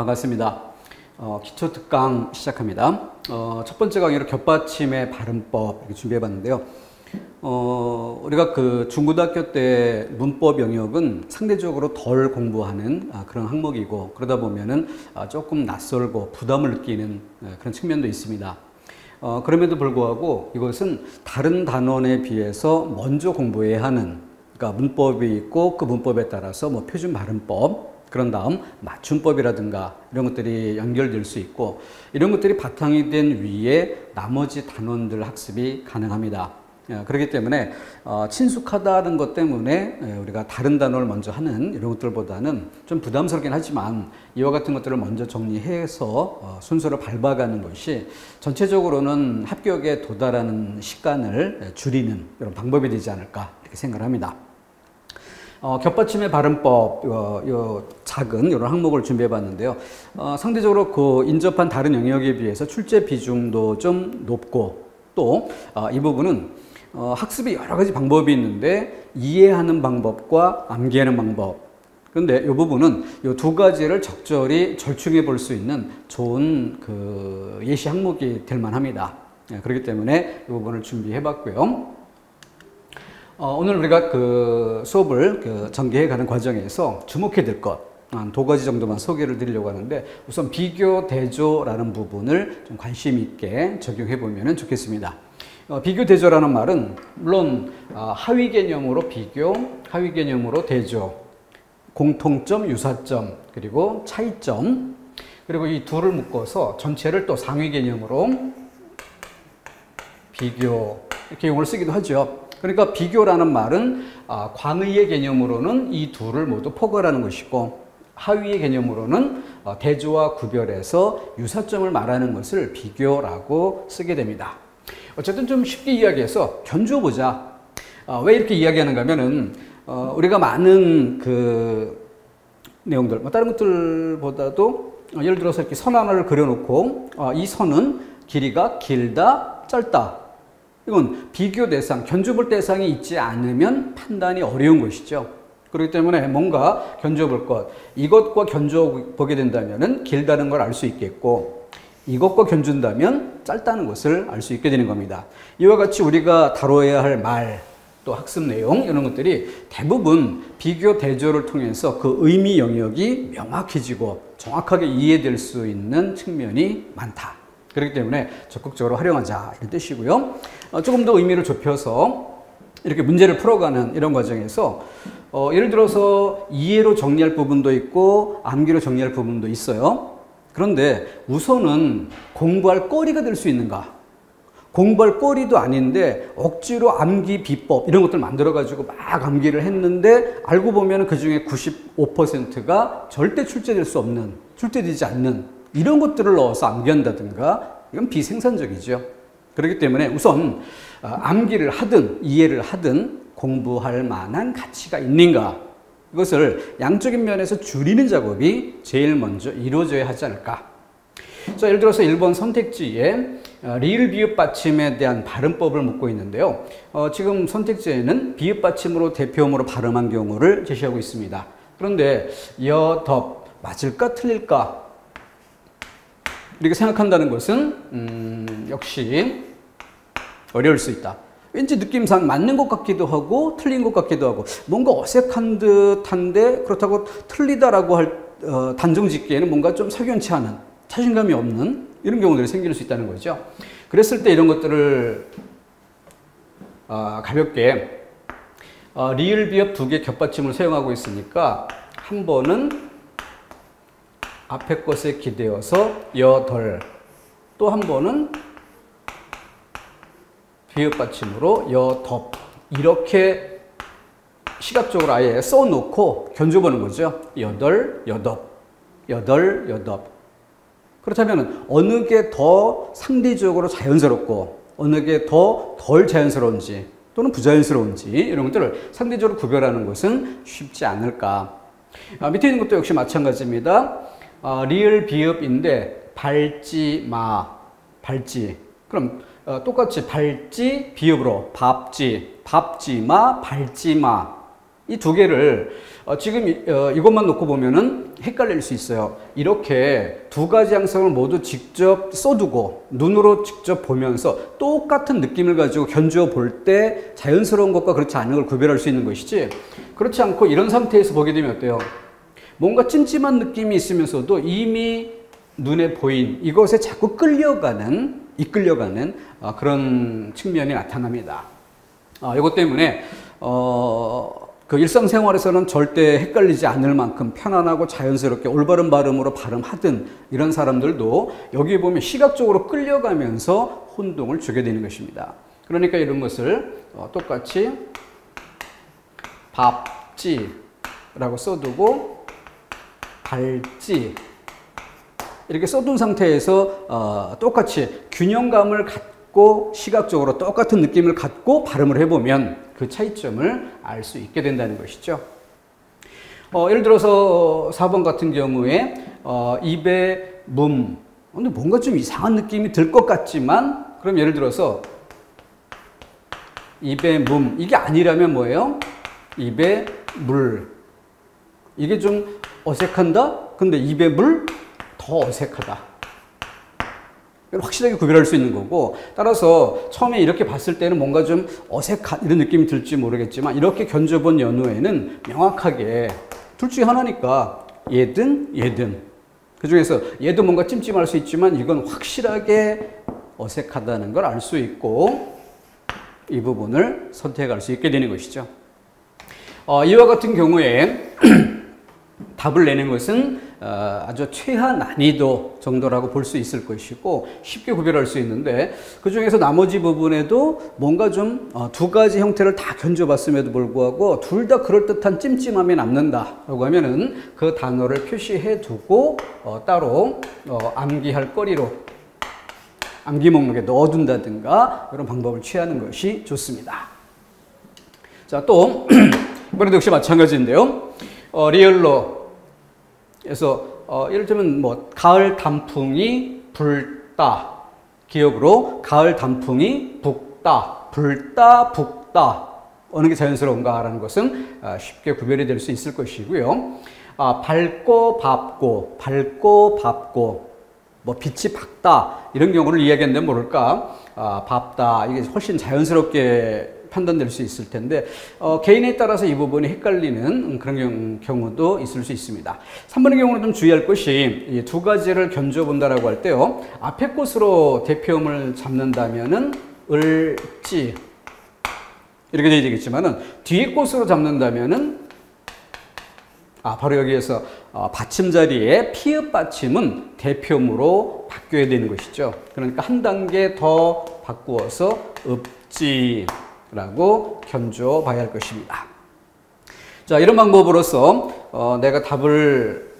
반갑습니다. 기초 특강 시작합니다. 첫 번째 강의로 겹받침의 발음법 이렇게 준비해 봤는데요. 우리가 그 중고등학교 때 문법 영역은 상대적으로 덜 공부하는 그런 항목이고, 그러다 보면은 조금 낯설고 부담을 느끼는 그런 측면도 있습니다. 그럼에도 불구하고 이것은 다른 단원에 비해서 먼저 공부해야 하는, 그러니까 문법이 있고 그 문법에 따라서 뭐 표준 발음법, 그런 다음 맞춤법이라든가 이런 것들이 연결될 수 있고, 이런 것들이 바탕이 된 위에 나머지 단원들 학습이 가능합니다. 그렇기 때문에 친숙하다는 것 때문에 우리가 다른 단어를 먼저 하는 이런 것들보다는 좀 부담스럽긴 하지만 이와 같은 것들을 먼저 정리해서 순서를 밟아가는 것이 전체적으로는 합격에 도달하는 시간을 줄이는 이런 방법이 되지 않을까 이렇게 생각을 합니다. 겹받침의 발음법, 작은 이런 항목을 준비해 봤는데요. 상대적으로 그 인접한 다른 영역에 비해서 출제 비중도 좀 높고, 또 이 부분은 학습이 여러 가지 방법이 있는데 이해하는 방법과 암기하는 방법, 그런데 이 부분은 이 두 가지를 적절히 절충해 볼 수 있는 좋은 그 예시 항목이 될 만합니다. 그렇기 때문에 이 부분을 준비해 봤고요. 오늘 우리가 그 수업을 전개해 가는 과정에서 주목해야 될 것 한 두 가지 정도만 소개를 드리려고 하는데, 우선 비교 대조라는 부분을 좀 관심 있게 적용해 보면 좋겠습니다. 비교 대조라는 말은 물론 하위 개념으로 비교, 하위 개념으로 대조, 공통점, 유사점, 그리고 차이점, 그리고 이 둘을 묶어서 전체를 또 상위 개념으로 비교, 이렇게 용어를 쓰기도 하죠. 그러니까 비교라는 말은 광의의 개념으로는 이 둘을 모두 포괄하는 것이고, 하위의 개념으로는 대조와 구별해서 유사점을 말하는 것을 비교라고 쓰게 됩니다. 어쨌든 좀 쉽게 이야기해서 견주어 보자. 왜 이렇게 이야기하는가 하면은 우리가 많은 그 내용들, 다른 것들보다도 예를 들어서 이렇게 선 하나를 그려놓고 이 선은 길이가 길다, 짧다. 이건 비교 대상, 견주볼 대상이 있지 않으면 판단이 어려운 것이죠. 그렇기 때문에 뭔가 견주볼 것, 이것과 견주보게 된다면 길다는 걸 알 수 있겠고, 이것과 견준다면 짧다는 것을 알 수 있게 되는 겁니다. 이와 같이 우리가 다뤄야 할 말, 또 학습 내용, 이런 것들이 대부분 비교 대조를 통해서 그 의미 영역이 명확해지고 정확하게 이해될 수 있는 측면이 많다. 그렇기 때문에 적극적으로 활용하자, 이런 뜻이고요. 조금 더 의미를 좁혀서 이렇게 문제를 풀어가는 이런 과정에서 예를 들어서 이해로 정리할 부분도 있고 암기로 정리할 부분도 있어요. 그런데 우선은 공부할 거리가 될 수 있는가? 공부할 거리도 아닌데 억지로 암기 비법 이런 것들 만들어가지고 막 암기를 했는데 알고 보면 그 중에 95%가 절대 출제될 수 없는, 출제되지 않는 이런 것들을 넣어서 암기한다든가, 이건 비생산적이죠. 그렇기 때문에 우선 암기를 하든 이해를 하든 공부할 만한 가치가 있는가, 이것을 양적인 면에서 줄이는 작업이 제일 먼저 이루어져야 하지 않을까. 자, 예를 들어서 1번 선택지에 리을 비읍 받침에 대한 발음법을 묻고 있는데요. 지금 선택지에는 비읍 받침으로 대표음으로 발음한 경우를 제시하고 있습니다. 그런데 여덥 맞을까 틀릴까 이렇게 생각한다는 것은 역시 어려울 수 있다. 왠지 느낌상 맞는 것 같기도 하고 틀린 것 같기도 하고 뭔가 어색한 듯한데, 그렇다고 틀리다라고 단정 짓기에는 뭔가 좀 석연치 않은, 자신감이 없는 이런 경우들이 생길 수 있다는 거죠. 그랬을 때 이런 것들을 가볍게 리을 비읍 두 개 겹받침을 사용하고 있으니까 한 번은 앞에 것에 기대어서 여덜, 또 한 번은 비읍 받침으로 여덥, 이렇게 시각적으로 아예 써놓고 견줘보는 거죠. 여덜, 여덥, 여덜, 여덥. 그렇다면 어느 게 더 상대적으로 자연스럽고 어느 게 더 덜 자연스러운지 또는 부자연스러운지 이런 것들을 상대적으로 구별하는 것은 쉽지 않을까. 밑에 있는 것도 역시 마찬가지입니다. 리을 비읍인데 밟지 마, 밟지. 그럼 똑같이 밟지 비읍으로 밥지, 밟지 마, 밟지 마. 이 이 두 개를 지금 이것만 놓고 보면은 헷갈릴 수 있어요. 이렇게 두 가지 양성을 모두 직접 써두고 눈으로 직접 보면서 똑같은 느낌을 가지고 견주어 볼 때 자연스러운 것과 그렇지 않은 걸 구별할 수 있는 것이지, 그렇지 않고 이런 상태에서 보게 되면 어때요? 뭔가 찜찜한 느낌이 있으면서도 이미 눈에 보인 이것에 자꾸 이끌려가는 그런 측면이 나타납니다. 이것 때문에 그 일상생활에서는 절대 헷갈리지 않을 만큼 편안하고 자연스럽게 올바른 발음으로 발음하든 이런 사람들도 여기 보면 시각적으로 끌려가면서 혼동을 주게 되는 것입니다. 그러니까 이런 것을 똑같이 밥지라고 써두고 발지 이렇게 써둔 상태에서 똑같이 균형감을 갖고 시각적으로 똑같은 느낌을 갖고 발음을 해보면 그 차이점을 알 수 있게 된다는 것이죠. 예를 들어서 4번 같은 경우에 입에 근데 뭔가 좀 이상한 느낌이 들 것 같지만, 그럼 예를 들어서 입에 이게 아니라면 뭐예요? 입에 물. 이게 좀 어색한다? 근데 입에 물? 더 어색하다. 확실하게 구별할 수 있는 거고, 따라서 처음에 이렇게 봤을 때는 뭔가 좀 어색한 이런 느낌이 들지 모르겠지만, 이렇게 견뎌본 연후에는 명확하게 둘 중에 하나니까 얘든 그 중에서 얘도 뭔가 찜찜할 수 있지만 이건 확실하게 어색하다는 걸 알 수 있고 이 부분을 선택할 수 있게 되는 것이죠. 이와 같은 경우에 답을 내는 것은 아주 최하 난이도 정도라고 볼 수 있을 것이고 쉽게 구별할 수 있는데, 그 중에서 나머지 부분에도 뭔가 좀 두 가지 형태를 다 견뎌봤음에도 불구하고 둘 다 그럴듯한 찜찜함이 남는다라고 하면은 그 단어를 표시해 두고 따로 암기할 거리로 암기 목록에 넣어둔다든가 이런 방법을 취하는 것이 좋습니다. 자, 또 이번에도 역시 마찬가지인데요. 리얼로에서 예를 들면 뭐 가을 단풍이 불다, 기억으로 가을 단풍이 북다, 불다, 북다 어느 게 자연스러운가라는 것은 쉽게 구별이 될 수 있을 것이고요. 밝고 밟고, 뭐 빛이 밝다 이런 경우를 이야기한다면 모를까, 밟다 이게 훨씬 자연스럽게 판단될 수 있을 텐데 개인에 따라서 이 부분이 헷갈리는 그런 경우도 있을 수 있습니다. 3번의 경우는 좀 주의할 것이 이 두 가지를 견줘본다라고 할 때요, 앞에 꽃으로 대표음을 잡는다면은 을지 이렇게 되어야 되겠지만은 뒤에 꽃으로 잡는다면은 바로 여기에서 받침 자리에 피읍 받침은 대표음으로 바뀌어야 되는 것이죠. 그러니까 한 단계 더 바꾸어서 읍지 라고 견주어 봐야 할 것입니다. 자, 이런 방법으로서 내가 답을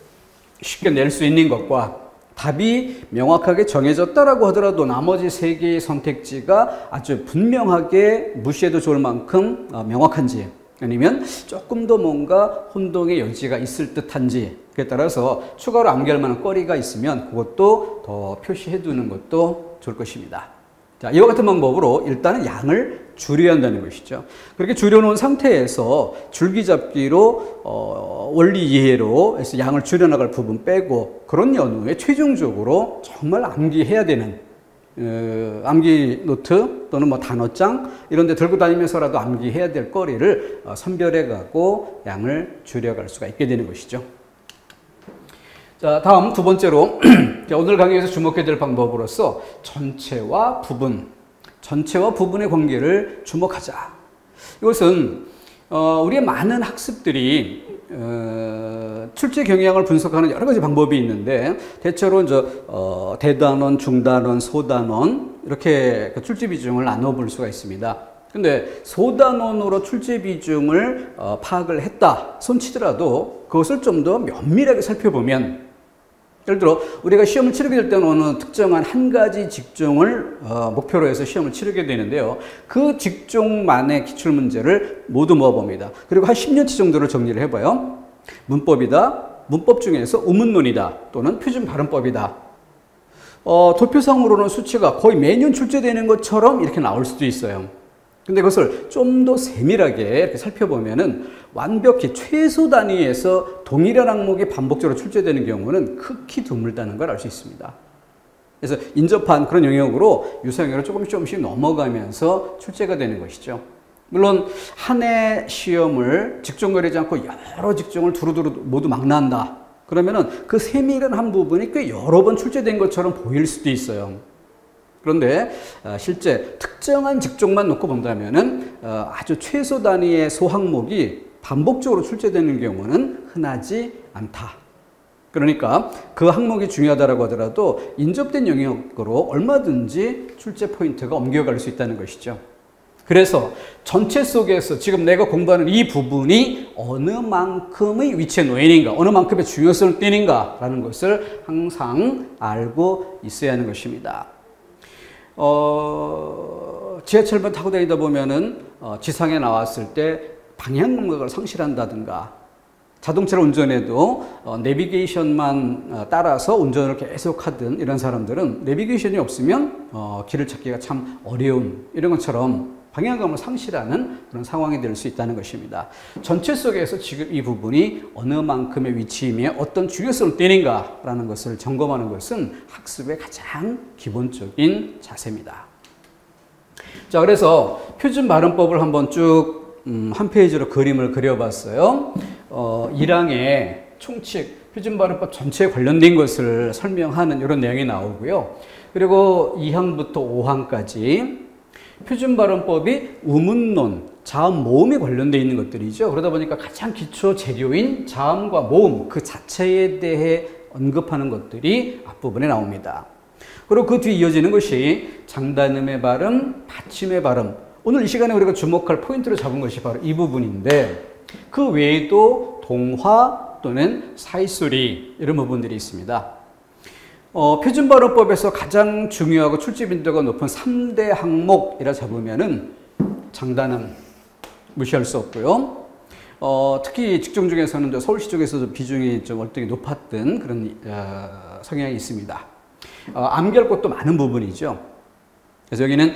쉽게 낼 수 있는 것과 답이 명확하게 정해졌다라고 하더라도 나머지 세 개의 선택지가 아주 분명하게 무시해도 좋을 만큼 명확한지, 아니면 조금 더 뭔가 혼동의 여지가 있을 듯한지, 그에 따라서 추가로 암기할 만한 거리가 있으면 그것도 더 표시해 두는 것도 좋을 것입니다. 자, 이와 같은 방법으로 일단은 양을 줄여야 한다는 것이죠. 그렇게 줄여놓은 상태에서 줄기잡기로 원리 이해로 해서 양을 줄여나갈 부분 빼고 그런 연후에 최종적으로 정말 암기해야 되는 암기 노트 또는 뭐 단어장 이런 데 들고 다니면서라도 암기해야 될 거리를 선별해 가고 양을 줄여갈 수가 있게 되는 것이죠. 자, 다음 두 번째로 오늘 강의에서 주목해야 될 방법으로서 전체와 부분의 관계를 주목하자. 이것은 우리의 많은 학습들이 출제 경향을 분석하는 여러 가지 방법이 있는데, 대체로 대단원, 중단원, 소단원 이렇게 출제 비중을 나눠볼 수가 있습니다. 근데 소단원으로 출제 비중을 파악을 했다 손치더라도 그것을 좀 더 면밀하게 살펴보면, 예를 들어 우리가 시험을 치르게 될 때는 어느 특정한 한 가지 직종을 목표로 해서 시험을 치르게 되는데요, 그 직종만의 기출문제를 모두 모아봅니다. 그리고 한 10년치 정도를 정리를 해봐요. 문법이다, 문법 중에서 우문론이다 또는 표준발음법이다. 도표상으로는 수치가 거의 매년 출제되는 것처럼 이렇게 나올 수도 있어요. 근데 그것을 좀 더 세밀하게 이렇게 살펴보면은 완벽히 최소 단위에서 동일한 항목이 반복적으로 출제되는 경우는 극히 드물다는 걸 알 수 있습니다. 그래서 인접한 그런 영역으로 유사 영역으로 조금씩 넘어가면서 출제가 되는 것이죠. 물론 한 해 시험을 직종거리지 않고 여러 직종을 두루두루 모두 막 난다. 그러면은 그 세밀한 한 부분이 꽤 여러 번 출제된 것처럼 보일 수도 있어요. 그런데 실제 특정한 직종만 놓고 본다면은 아주 최소 단위의 소항목이 반복적으로 출제되는 경우는 흔하지 않다. 그러니까 그 항목이 중요하다고 하더라도 인접된 영역으로 얼마든지 출제 포인트가 옮겨갈 수 있다는 것이죠. 그래서 전체 속에서 지금 내가 공부하는 이 부분이 어느 만큼의 위치에 놓여 있는가, 어느 만큼의 중요성을 띠는가 라는 것을 항상 알고 있어야 하는 것입니다. 지하철만 타고 다니다 보면은 지상에 나왔을 때 방향 감각을 상실한다든가, 자동차를 운전해도 내비게이션만 따라서 운전을 계속하든 이런 사람들은 내비게이션이 없으면 길을 찾기가 참 어려운 이런 것처럼 방향감을 상실하는 그런 상황이 될 수 있다는 것입니다. 전체 속에서 지금 이 부분이 어느 만큼의 위치이며 어떤 중요성을 띠는가라는 것을 점검하는 것은 학습의 가장 기본적인 자세입니다. 자, 그래서 표준 발음법을 한번 쭉 한 페이지로 그림을 그려봤어요. 1항에 총칙, 표준 발음법 전체에 관련된 것을 설명하는 이런 내용이 나오고요. 그리고 2항부터 5항까지 표준 발음법이 우문론, 자음, 모음에 관련되어 있는 것들이죠. 그러다 보니까 가장 기초 재료인 자음과 모음 그 자체에 대해 언급하는 것들이 앞부분에 나옵니다. 그리고 그 뒤에 이어지는 것이 장단음의 발음, 받침의 발음. 오늘 이 시간에 우리가 주목할 포인트로 잡은 것이 바로 이 부분인데, 그 외에도 동화 또는 사이소리 이런 부분들이 있습니다. 표준 발음법에서 가장 중요하고 출제 빈도가 높은 3대 항목이라 잡으면은 장단음 무시할 수 없고요. 특히 직종 중에서는 서울시 쪽에서도 비중이 좀 월등히 높았던 그런 성향이 있습니다. 암기할 것도 많은 부분이죠. 그래서 여기는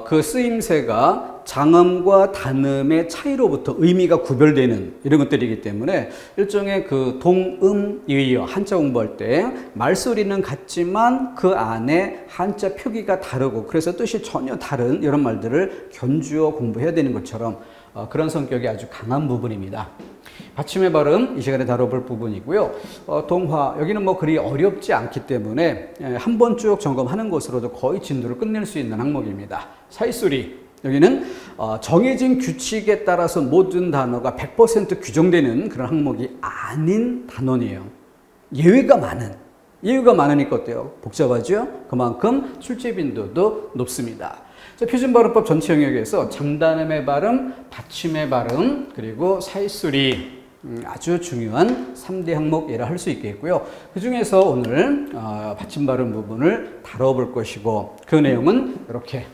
그 쓰임새가 장음과 단음의 차이로부터 의미가 구별되는 이런 것들이기 때문에 일종의 그 동음이의어 한자 공부할 때 말소리는 같지만 그 안에 한자 표기가 다르고 그래서 뜻이 전혀 다른 이런 말들을 견주어 공부해야 되는 것처럼 그런 성격이 아주 강한 부분입니다. 받침의 발음 이 시간에 다뤄볼 부분이고요. 동화 여기는 뭐 그리 어렵지 않기 때문에 한 번 쭉 점검하는 것으로도 거의 진도를 끝낼 수 있는 항목입니다. 사이소리 여기는 정해진 규칙에 따라서 모든 단어가 100% 규정되는 그런 항목이 아닌 단원이에요. 예외가 많으니까 어때요? 복잡하죠? 그만큼 출제 빈도도 높습니다. 표준 발음법 전체 영역에서 장단음의 발음, 받침의 발음, 그리고 사이소리 아주 중요한 3대 항목이라 할 수 있겠고요. 그 중에서 오늘 받침 발음 부분을 다뤄볼 것이고 그 내용은 이렇게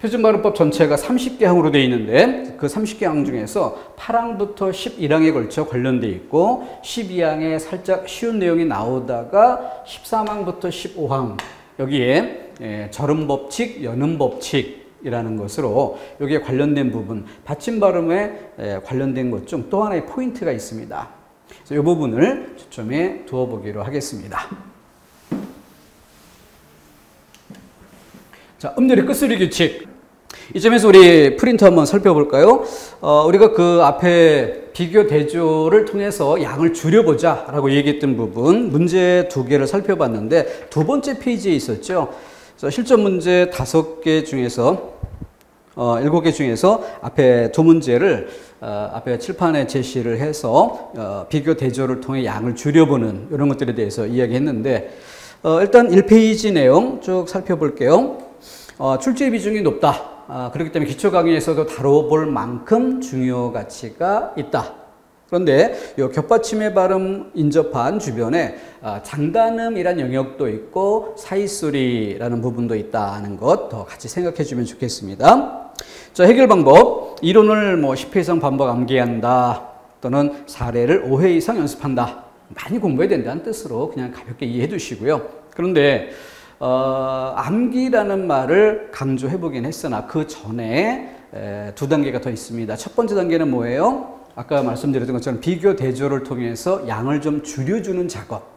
표준 발음법 전체가 30개 항으로 되어 있는데 그 30개 항 중에서 8항부터 11항에 걸쳐 관련되어 있고 12항에 살짝 쉬운 내용이 나오다가 13항부터 15항 여기에 절음법칙, 연음법칙이라는 것으로 여기에 관련된 부분, 받침 발음에 관련된 것 중 또 하나의 포인트가 있습니다. 그래서 이 부분을 초점에 두어보기로 하겠습니다. 자, 음절의 끝소리 규칙. 이 점에서 우리 프린트 한번 살펴볼까요? 우리가 그 앞에 비교 대조를 통해서 양을 줄여보자 라고 얘기했던 부분 문제 2개를 살펴봤는데 두 번째 페이지에 있었죠. 그래서 실전 문제 5개 중에서 7개 중에서 앞에 두 문제를 앞에 칠판에 제시를 해서 비교 대조를 통해 양을 줄여보는 이런 것들에 대해서 이야기했는데 일단 1페이지 내용 쭉 살펴볼게요. 출제 비중이 높다. 그렇기 때문에 기초 강의에서도 다뤄볼 만큼 중요 가치가 있다. 그런데 이 겹받침의 발음 인접한 주변에 장단음이란 영역도 있고 사이소리라는 부분도 있다는 것 더 같이 생각해 주면 좋겠습니다. 자, 해결 방법. 이론을 10회 이상 반복 암기한다. 또는 사례를 5회 이상 연습한다. 많이 공부해야 된다는 뜻으로 그냥 가볍게 이해해 두시고요. 그런데 암기라는 말을 강조해 보긴 했으나 그 전에 두 단계가 더 있습니다. 첫 번째 단계는 뭐예요? 아까 말씀드렸던 것처럼 비교 대조를 통해서 양을 좀 줄여주는 작업.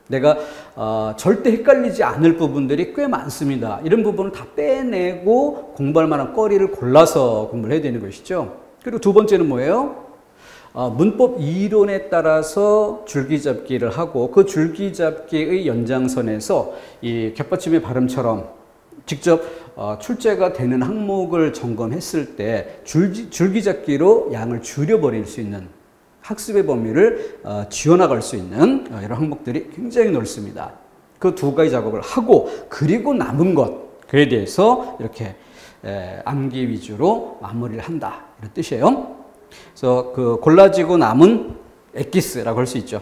내가 절대 헷갈리지 않을 부분들이 꽤 많습니다. 이런 부분을 다 빼내고 공부할 만한 거리를 골라서 공부를 해야 되는 것이죠. 그리고 두 번째는 뭐예요? 문법 이론에 따라서 줄기잡기를 하고 그 줄기잡기의 연장선에서 이 겹받침의 발음처럼 직접 출제가 되는 항목을 점검했을 때 줄기잡기로 양을 줄여버릴 수 있는 학습의 범위를 지어나갈 수 있는 이런 항목들이 굉장히 넓습니다. 그 두 가지 작업을 하고 그리고 남은 것 그에 대해서 이렇게 암기 위주로 마무리를 한다 이런 뜻이에요. 그래서 그 골라지고 남은 엑기스라고 할 수 있죠.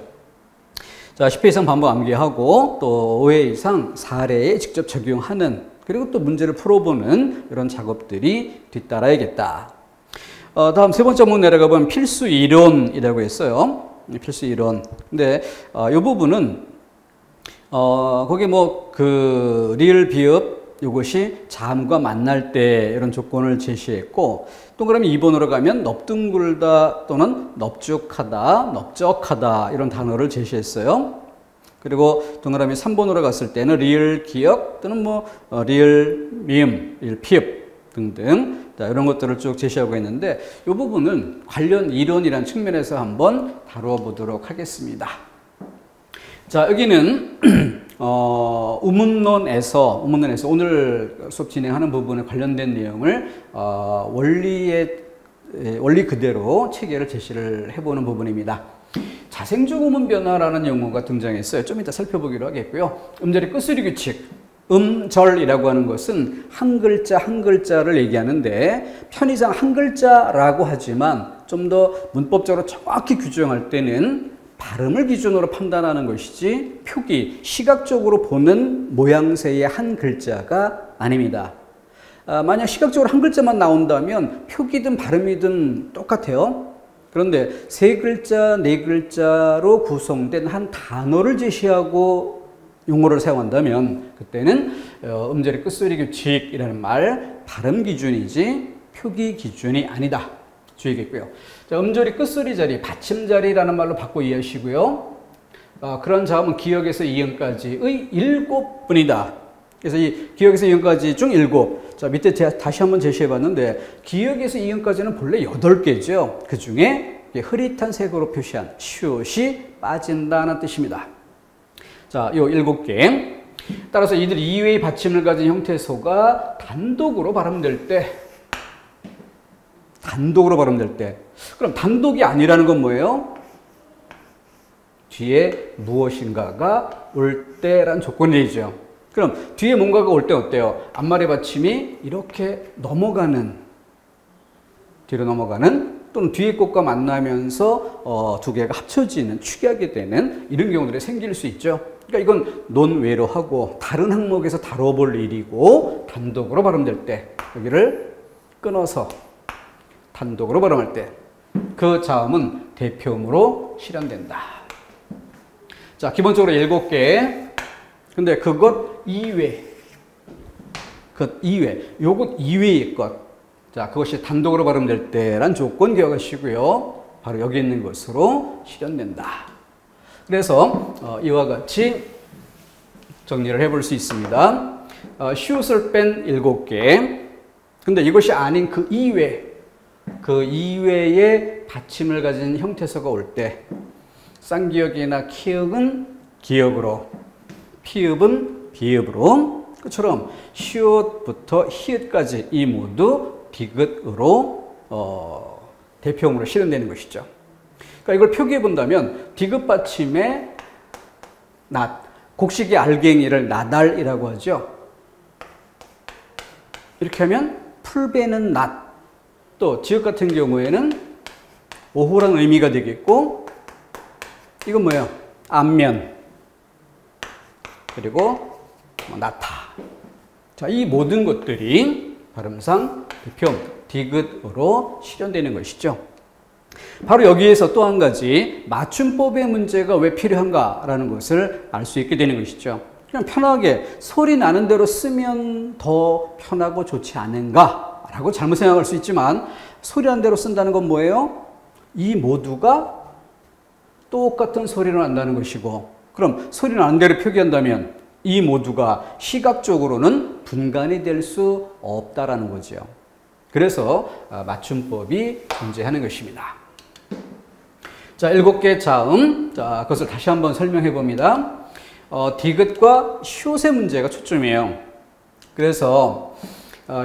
자, 10회 이상 반복 암기하고 또 5회 이상 사례에 직접 적용하는 그리고 또 문제를 풀어보는 이런 작업들이 뒤따라야겠다. 다음 세 번째 문제 내려가 보면 필수 이론이라고 했어요. 필수 이론. 근데 이 부분은 거기 뭐 그 리을 비읍 이것이 자음과 만날 때 이런 조건을 제시했고 동그라미 2번으로 가면 넙둥글다 또는 넙죽하다, 넓적하다 이런 단어를 제시했어요. 그리고 동그라미 3번으로 갔을 때는 리을 기역 또는 뭐 리을 미음, 리을 피읍 등등 이런 것들을 쭉 제시하고 있는데 이 부분은 관련 이론이라는 측면에서 한번 다뤄보도록 하겠습니다. 자, 여기는 우문론에서 오늘 수업 진행하는 부분에 관련된 내용을 원리 그대로 체계를 제시를 해보는 부분입니다. 자생적 우문 변화라는 용어가 등장했어요. 좀 이따 살펴보기로 하겠고요. 음절의 끝소리 규칙. 음절이라고 하는 것은 한 글자 한 글자를 얘기하는데 편의상 한 글자라고 하지만 좀 더 문법적으로 정확히 규정할 때는 발음을 기준으로 판단하는 것이지 표기, 시각적으로 보는 모양새의 한 글자가 아닙니다. 만약 시각적으로 한 글자만 나온다면 표기든 발음이든 똑같아요. 그런데 세 글자, 네 글자로 구성된 한 단어를 제시하고 용어를 사용한다면 그때는 음절의 끝소리 규칙이라는 말 발음 기준이지 표기 기준이 아니다. 주의겠고요. 자, 음절의 끝소리 자리, 받침 자리라는 말로 바꿔 이해하시고요. 그런 자음은 기역에서 이음까지의 7분이다. 그래서 이 기역에서 이음까지 중 7. 자, 밑에 다시 한번 제시해 봤는데 기역에서 이음까지는 본래 8개죠. 그 중에 흐릿한 색으로 표시한 시옷이 빠진다는 뜻입니다. 자, 요 7개. 따라서 이들 이외의 받침을 가진 형태소가 단독으로 발음될 때 그럼 단독이 아니라는 건 뭐예요? 뒤에 무엇인가가 올 때란 조건이죠. 그럼 뒤에 뭔가가 올 때 어때요? 앞말의 받침이 이렇게 뒤로 넘어가는 또는 뒤에 것과 만나면서 두 개가 합쳐지는, 축약이 되는 이런 경우들이 생길 수 있죠. 그러니까 이건 논외로 하고 다른 항목에서 다뤄볼 일이고 단독으로 발음될 때 여기를 끊어서 단독으로 발음할 때 그 자음은 대표음으로 실현된다. 자, 기본적으로 7개. 근데 그것 이외, 요것 이외의 것. 자, 그것이 단독으로 발음될 때란 조건 기억하시고요. 바로 여기 있는 것으로 실현된다. 그래서 이와 같이 정리를 해볼 수 있습니다. 시옷을 뺀 7개. 근데 이것이 아닌 그 이외의 받침을 가진 형태소가 올 때 쌍기역이나 키역은 기역으로, 피읍은 비읍으로, 그처럼 시옷부터 히읗까지 이 모두 디귿으로 대표음으로 실현되는 것이죠. 그러니까 이걸 표기해 본다면 디귿 받침의 낫, 곡식의 알갱이를 나달이라고 하죠. 이렇게 하면 풀베는 낫. 또 지읒 같은 경우에는 오호라는 의미가 되겠고 이건 뭐예요? 앞면 그리고 나타. 자, 이 모든 것들이 발음상 대표음 디귿으로 실현되는 것이죠. 바로 여기에서 또 한 가지 맞춤법의 문제가 왜 필요한가라는 것을 알 수 있게 되는 것이죠. 그냥 편하게 소리 나는 대로 쓰면 더 편하고 좋지 않은가? 라고 잘못 생각할 수 있지만 소리 나는 대로 쓴다는 건 뭐예요? 이 모두가 똑같은 소리로 난다는 것이고, 그럼 소리 나는 대로 표기한다면 이 모두가 시각적으로는 분간이 될 수 없다라는 거죠. 그래서 맞춤법이 존재하는 것입니다. 자, 7개 자음. 자, 그것을 다시 한번 설명해 봅니다. 디귿과 시옷의 문제가 초점이에요. 그래서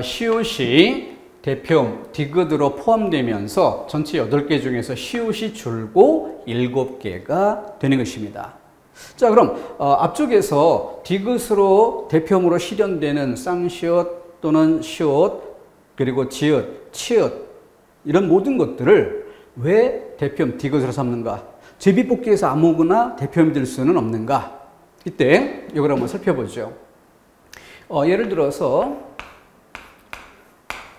시옷이 대표음 디귿으로 포함되면서 전체 8개 중에서 시옷이 줄고 7개가 되는 것입니다. 자, 그럼 앞쪽에서 디귿으로 대표음으로 실현되는 쌍시옷 또는 시옷 그리고 지읒, 치읒 이런 모든 것들을 왜 대표음 디귿으로 삼는가? 제비뽑기에서 아무거나 대표음이 될 수는 없는가? 이때 이걸 한번 살펴보죠. 예를 들어서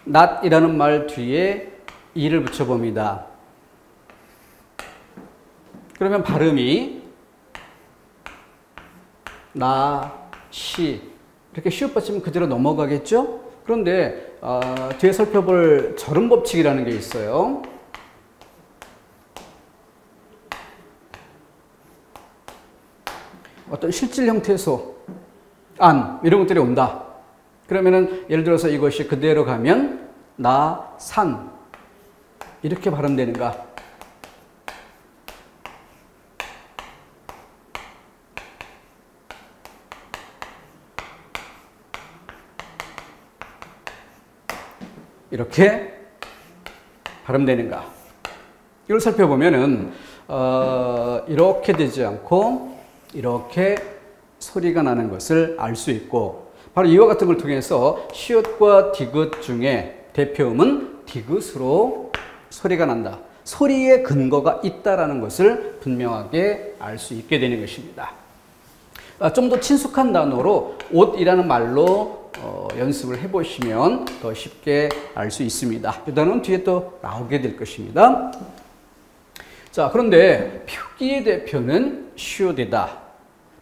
낫이라는 말 뒤에 이를 붙여봅니다. 그러면 발음이 나, 시 이렇게 시옷 받치면 그대로 넘어가겠죠? 그런데 뒤에 살펴볼 절음 법칙이라는 게 있어요. 어떤 실질 형태에서 안 이런 것들이 온다. 그러면은 예를 들어서 이것이 그대로 가면 나, 산 이렇게 발음되는가? 이렇게 발음되는가? 이걸 살펴보면은 이렇게 되지 않고 이렇게 소리가 나는 것을 알 수 있고, 바로 이와 같은 걸 통해서 시옷과 디귿 중에 대표음은 디귿으로 소리가 난다. 소리의 근거가 있다라는 것을 분명하게 알 수 있게 되는 것입니다. 좀 더 친숙한 단어로 옷이라는 말로 연습을 해보시면 더 쉽게 알 수 있습니다. 이 단어는 뒤에 또 나오게 될 것입니다. 자, 그런데 표기의 대표는 시옷이다.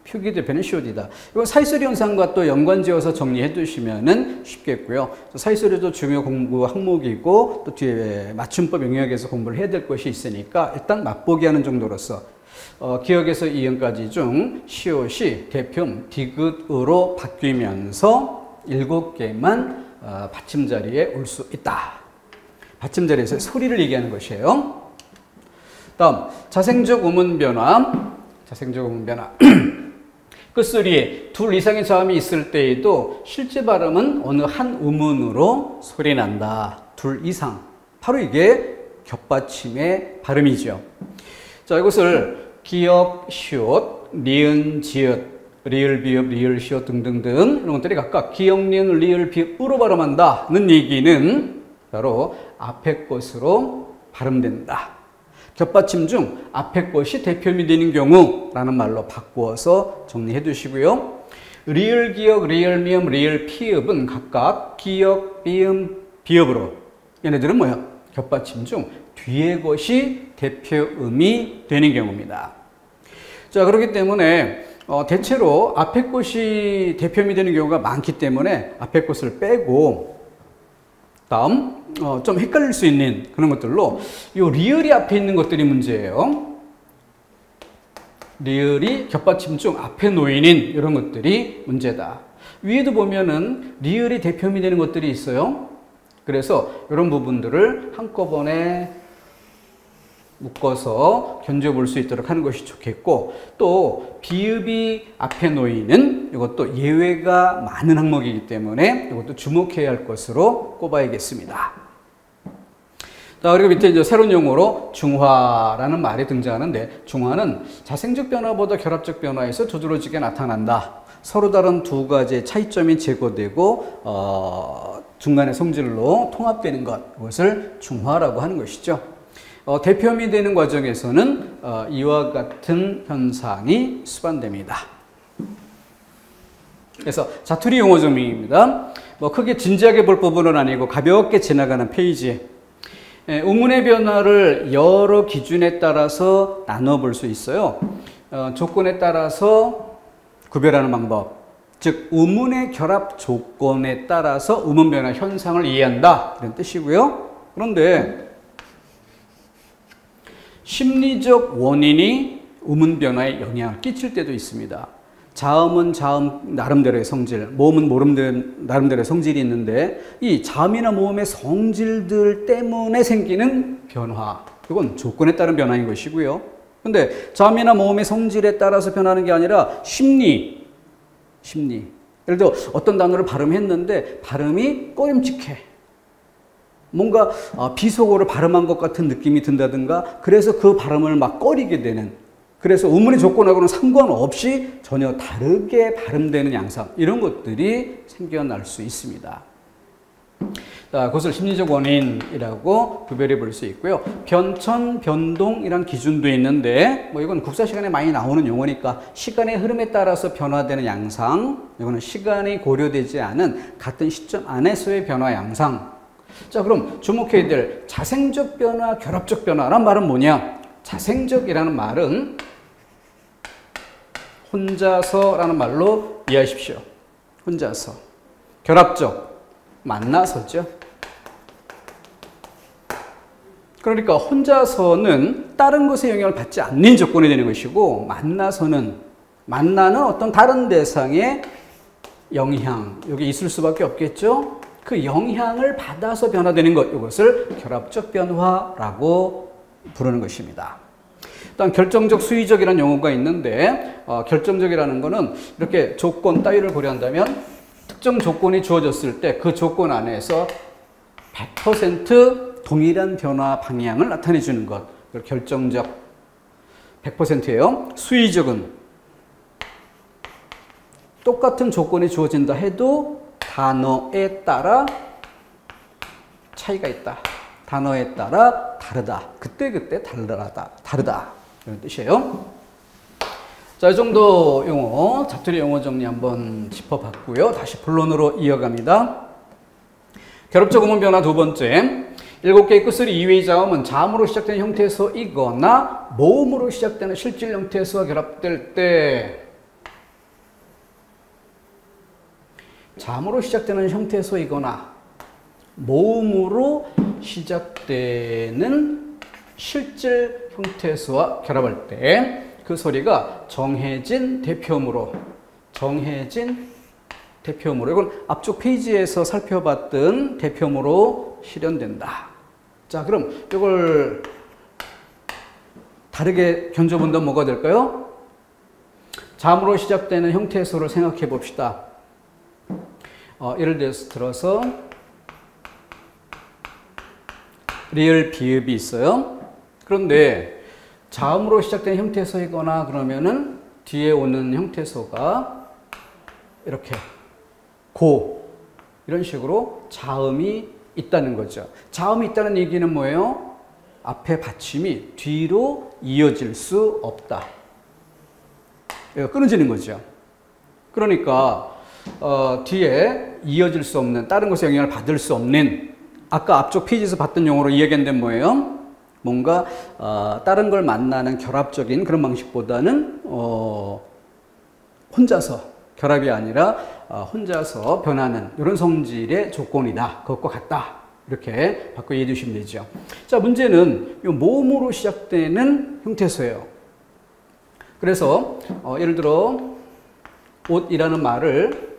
표기의 대표는 시옷이다. 이건 사이소리 현상과 또 연관지어서 정리해 두시면은 쉽겠고요. 사이소리도 중요 공부 항목이고 또 뒤에 맞춤법 영역에서 공부를 해야 될 것이 있으니까 일단 맛보기 하는 정도로서 기억에서 이행까지 중 시옷이 대표음 디귿으로 바뀌면서 7개만 받침자리에 올 수 있다. 받침자리에서 소리를 얘기하는 것이에요. 다음 자생적 음운 변화. 자생적 음운 변화. 끝소리에 둘 이상의 자음이 있을 때에도 실제 발음은 어느 한 음운으로 소리난다. 둘 이상. 바로 이게 겹받침의 발음이죠. 자, 이것을 기역, 시옷, 니은, 지읒, 리을, 비읍, 리을, 시옷 등등등 이런 것들이 각각 기역, 니은, 리을, 비읍으로 발음한다는 얘기는 바로 앞에 것으로 발음된다. 겹받침 중 앞에 것이 대표음이 되는 경우라는 말로 바꾸어서 정리해 두시고요. 리을, 기역, 리을, 미음, 리을, 피읍은 각각 기역, 비음, 비읍으로, 얘네들은 뭐야? 겹받침 중 뒤에 것이 대표음이 되는 경우입니다. 자, 그렇기 때문에 대체로 앞에 것이 대표음이 되는 경우가 많기 때문에 앞에 것을 빼고 다음 좀 헷갈릴 수 있는 그런 것들로 이 리을이 앞에 있는 것들이 문제예요. 리을이 겹받침 중 앞에 놓이는 이런 것들이 문제다. 위에도 보면은 리을이 대표음이 되는 것들이 있어요. 그래서 이런 부분들을 한꺼번에 묶어서 견뎌볼 수 있도록 하는 것이 좋겠고, 또 비읍이 앞에 놓이는 이것도 예외가 많은 항목이기 때문에 이것도 주목해야 할 것으로 꼽아야겠습니다. 자, 그리고 밑에 이제 새로운 용어로 중화라는 말이 등장하는데, 중화는 자생적 변화보다 결합적 변화에서 두드러지게 나타난다. 서로 다른 두 가지의 차이점이 제거되고 중간의 성질로 통합되는 것, 이것을 중화라고 하는 것이죠. 대표음이 되는 과정에서는 이와 같은 현상이 수반됩니다. 그래서 자투리 용어 정리입니다. 크게 진지하게 볼 부분은 아니고 가볍게 지나가는 페이지. 음운의 변화를 여러 기준에 따라서 나눠 볼 수 있어요. 조건에 따라서 구별하는 방법. 즉 의문의 결합 조건에 따라서 의문 변화 현상을 이해한다 이런 뜻이고요. 그런데 심리적 원인이 의문 변화에 영향을 끼칠 때도 있습니다. 자음은 자음 나름대로의 성질, 모음은 모음 나름대로의 성질이 있는데 이 자음이나 모음의 성질들 때문에 생기는 변화, 이건 조건에 따른 변화인 것이고요. 근데 자음이나 모음의 성질에 따라서 변하는 게 아니라 심리. 예를 들어 어떤 단어를 발음했는데 발음이 꺼림칙해. 뭔가 비속어를 발음한 것 같은 느낌이 든다든가, 그래서 그 발음을 막 꺼리게 되는, 그래서 의문의 조건하고는 상관없이 전혀 다르게 발음되는 양상, 이런 것들이 생겨날 수 있습니다. 자, 그것을 심리적 원인이라고 구별해 볼 수 있고요. 변천, 변동이란 기준도 있는데, 이건 국사 시간에 많이 나오는 용어니까 시간의 흐름에 따라서 변화되는 양상, 이거는 시간이 고려되지 않은 같은 시점 안에서의 변화 양상. 자, 그럼 주목해야 될 자생적 변화, 결합적 변화란 말은 뭐냐? 자생적이라는 말은 혼자서라는 말로 이해하십시오. 혼자서. 결합적, 만나서죠. 그러니까 혼자서는 다른 것에 영향을 받지 않는 조건이 되는 것이고, 만나는 어떤 다른 대상의 영향, 여기 있을 수밖에 없겠죠. 그 영향을 받아서 변화되는 것, 이것을 결합적 변화라고 부르는 것입니다. 일단 결정적, 수위적이라는 용어가 있는데, 결정적이라는 것은 이렇게 조건 따위를 고려한다면 특정 조건이 주어졌을 때 그 조건 안에서 100% 동일한 변화 방향을 나타내 주는 것, 결정적 100%예요. 수위적은 똑같은 조건이 주어진다 해도 단어에 따라 차이가 있다. 단어에 따라 다르다. 그때그때 다르다. 이런 뜻이에요. 자, 이 정도 용어, 자투리 용어 정리 한번 짚어봤고요. 다시 본론으로 이어갑니다. 결합적 의문 변화 두 번째. 7개의 끝소리 이외의 자음은 자음으로 시작되는 형태소이거나 모음으로 시작되는 실질 형태소와 결합될 때, 자음으로 시작되는 형태소이거나 모음으로 시작되는 실질 형태소와 결합할 때 그 소리가 정해진 대표음으로, 이건 앞쪽 페이지에서 살펴봤던 대표음으로 실현된다. 자, 그럼 이걸 다르게 견줘본다면 뭐가 될까요? 자음으로 시작되는 형태소를 생각해 봅시다. 예를 들어서 리을 비읍이 있어요. 그런데 자음으로 시작된 형태소이거나 그러면은 뒤에 오는 형태소가 이렇게 고, 이런 식으로 자음이 있다는 거죠. 자음이 있다는 얘기는 뭐예요? 앞에 받침이 뒤로 이어질 수 없다. 끊어지는 거죠. 그러니까 뒤에 이어질 수 없는, 다른 것에 영향을 받을 수 없는, 아까 앞쪽 페이지에서 봤던 용어로 이야기한 뭐예요? 뭔가 다른 걸 만나는 결합적인 그런 방식보다는 혼자서, 결합이 아니라 혼자서 변하는 이런 성질의 조건이다. 그것과 같다. 이렇게 바꿔 이해해 주시면 되죠. 자, 문제는 이 모음으로 시작되는 형태소예요. 그래서 예를 들어 옷이라는 말을